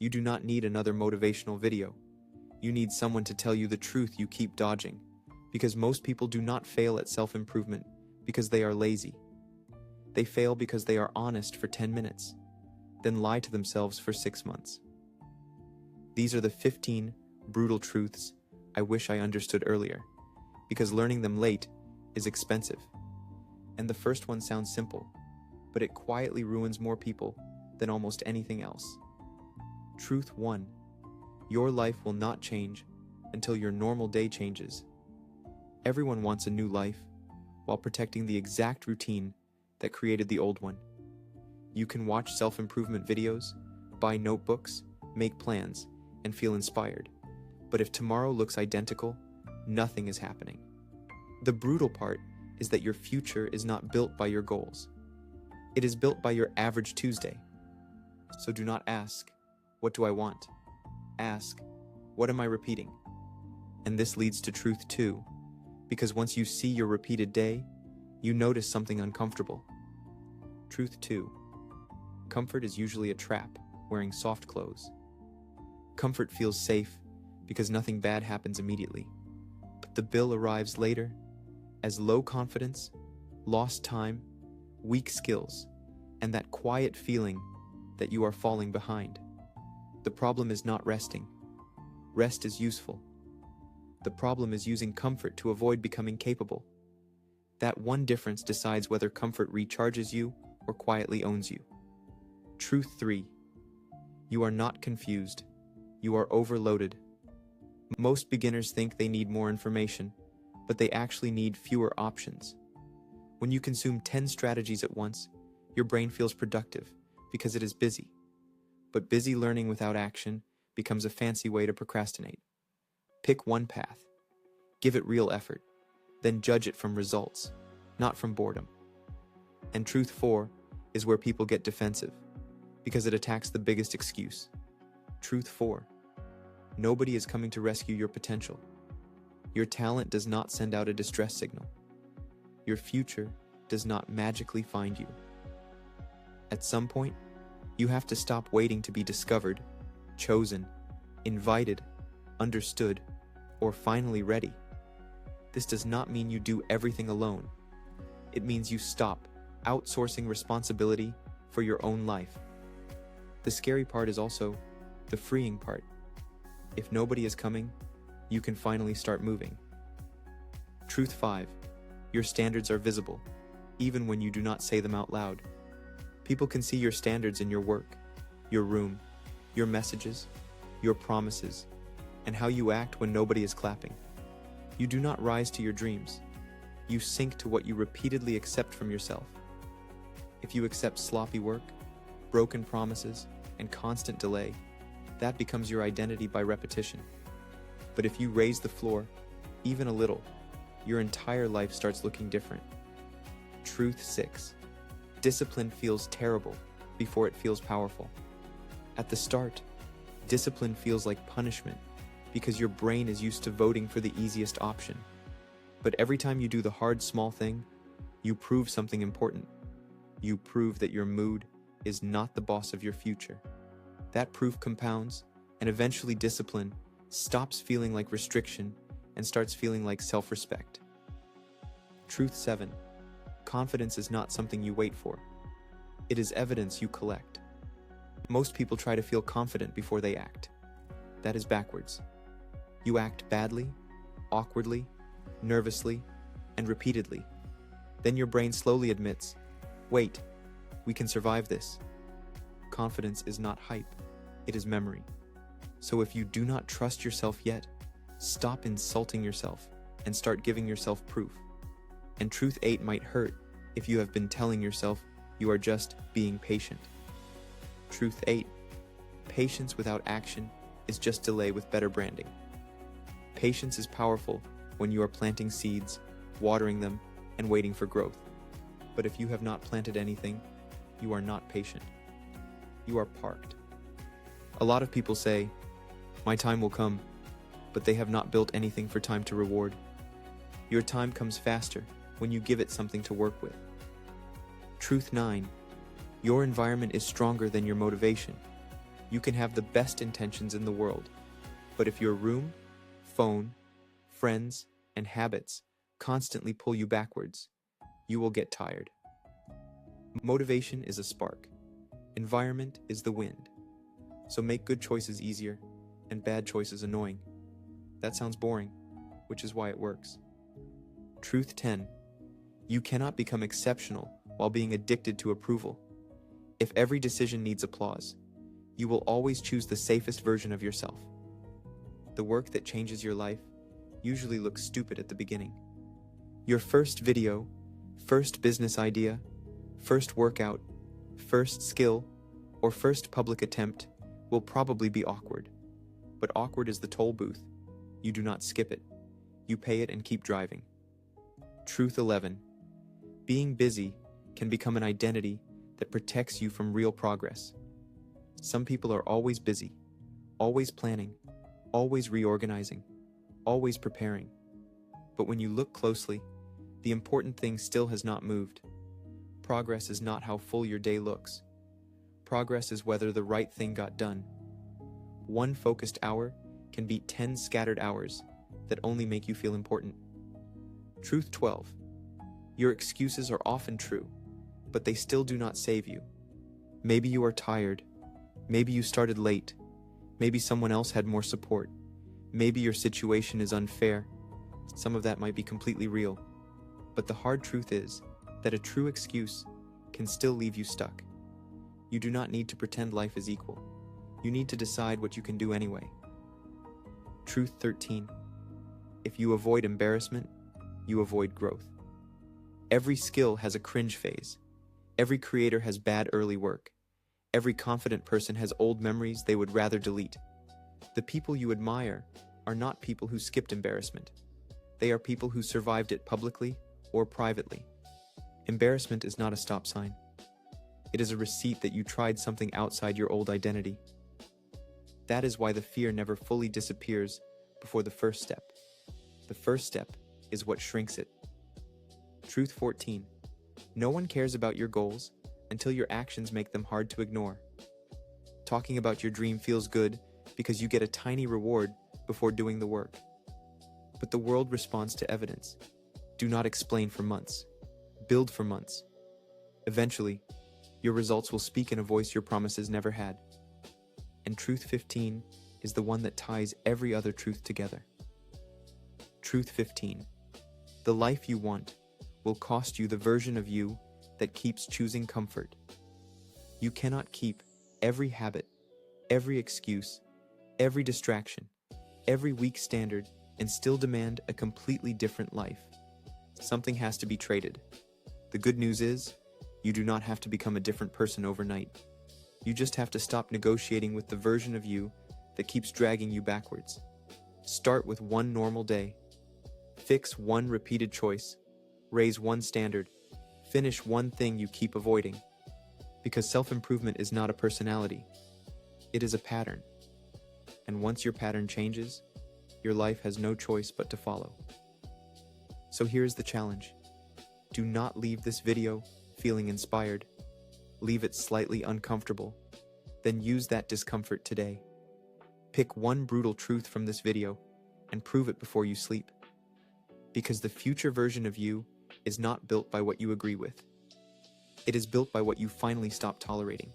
You do not need another motivational video. You need someone to tell you the truth you keep dodging, because most people do not fail at self-improvement because they are lazy. They fail because they are honest for 10 minutes, then lie to themselves for 6 months. These are the 15 brutal truths I wish I understood earlier, because learning them late is expensive. And the first one sounds simple, but it quietly ruins more people than almost anything else. Truth 1. Your life will not change until your normal day changes. Everyone wants a new life while protecting the exact routine that created the old one. You can watch self-improvement videos, buy notebooks, make plans, and feel inspired. But if tomorrow looks identical, nothing is happening. The brutal part is that your future is not built by your goals. It is built by your average Tuesday. So do not ask, what do I want? Ask, what am I repeating? And this leads to truth 2, because once you see your repeated day, you notice something uncomfortable. Truth 2. Comfort is usually a trap, wearing soft clothes. Comfort feels safe because nothing bad happens immediately. But the bill arrives later as low confidence, lost time, weak skills, and that quiet feeling that you are falling behind. The problem is not resting. Rest is useful. The problem is using comfort to avoid becoming capable. That one difference decides whether comfort recharges you or quietly owns you. Truth 3. You are not confused. You are overloaded. Most beginners think they need more information, but they actually need fewer options. When you consume 10 strategies at once, your brain feels productive because it is busy. But busy learning without action becomes a fancy way to procrastinate. Pick one path. Give it real effort. Then judge it from results, not from boredom. And truth 4 is where people get defensive, because it attacks the biggest excuse. Truth 4. Nobody is coming to rescue your potential. Your talent does not send out a distress signal. Your future does not magically find you. At some point, you have to stop waiting to be discovered, chosen, invited, understood, or finally ready. This does not mean you do everything alone. It means you stop outsourcing responsibility for your own life. The scary part is also the freeing part. If nobody is coming, you can finally start moving. Truth 5. Your standards are visible, even when you do not say them out loud. People can see your standards in your work, your room, your messages, your promises, and how you act when nobody is clapping. You do not rise to your dreams. You sink to what you repeatedly accept from yourself. If you accept sloppy work, broken promises, and constant delay, that becomes your identity by repetition. But if you raise the floor, even a little, your entire life starts looking different. Truth 6. Discipline feels terrible before it feels powerful. At the start, discipline feels like punishment because your brain is used to voting for the easiest option. But every time you do the hard small thing, you prove something important. You prove that your mood is not the boss of your future. That proof compounds, and eventually discipline stops feeling like restriction and starts feeling like self-respect. Truth 7. Confidence is not something you wait for. It is evidence you collect. Most people try to feel confident before they act. That is backwards. You act badly, awkwardly, nervously, and repeatedly. Then your brain slowly admits, wait, we can survive this. Confidence is not hype, it is memory. So if you do not trust yourself yet, stop insulting yourself and start giving yourself proof. And truth 8 might hurt if you have been telling yourself you are just being patient. Truth 8. Patience without action is just delay with better branding. Patience is powerful when you are planting seeds, watering them, and waiting for growth. But if you have not planted anything, you are not patient. You are parked. A lot of people say, my time will come, but they have not built anything for time to reward. Your time comes faster when you give it something to work with. Truth 9. Your environment is stronger than your motivation. You can have the best intentions in the world, but if your room, phone, friends, and habits constantly pull you backwards, you will get tired. Motivation is a spark. Environment is the wind. So make good choices easier and bad choices annoying. That sounds boring, which is why it works. Truth 10. You cannot become exceptional while being addicted to approval. If every decision needs applause, you will always choose the safest version of yourself. The work that changes your life usually looks stupid at the beginning. Your first video, first business idea, first workout, first skill, or first public attempt will probably be awkward. But awkward is the toll booth. You do not skip it. You pay it and keep driving. Truth 11. Being busy can become an identity that protects you from real progress. Some people are always busy, always planning, always reorganizing, always preparing. But when you look closely, the important thing still has not moved. Progress is not how full your day looks. Progress is whether the right thing got done. One focused hour can beat 10 scattered hours that only make you feel important. Truth 12. Your excuses are often true, but they still do not save you. Maybe you are tired. Maybe you started late. Maybe someone else had more support. Maybe your situation is unfair. Some of that might be completely real. But the hard truth is that a true excuse can still leave you stuck. You do not need to pretend life is equal. You need to decide what you can do anyway. Truth 13. If you avoid embarrassment, you avoid growth. Every skill has a cringe phase. Every creator has bad early work. Every confident person has old memories they would rather delete. The people you admire are not people who skipped embarrassment. They are people who survived it publicly or privately. Embarrassment is not a stop sign. It is a receipt that you tried something outside your old identity. That is why the fear never fully disappears before the first step. The first step is what shrinks it. Truth 14. No one cares about your goals until your actions make them hard to ignore. Talking about your dream feels good because you get a tiny reward before doing the work. But the world responds to evidence. Do not explain for months. Build for months. Eventually, your results will speak in a voice your promises never had. And truth 15 is the one that ties every other truth together. Truth 15. The life you want will cost you the version of you that keeps choosing comfort. You cannot keep every habit, every excuse, every distraction, every weak standard, and still demand a completely different life. Something has to be traded. The good news is, you do not have to become a different person overnight. You just have to stop negotiating with the version of you that keeps dragging you backwards. Start with one normal day. Fix one repeated choice. Raise one standard. Finish one thing you keep avoiding. Because self-improvement is not a personality. It is a pattern. And once your pattern changes, your life has no choice but to follow. So here's the challenge. Do not leave this video feeling inspired. Leave it slightly uncomfortable. Then use that discomfort today. Pick one brutal truth from this video and prove it before you sleep. Because the future version of you is not built by what you agree with. It is built by what you finally stop tolerating.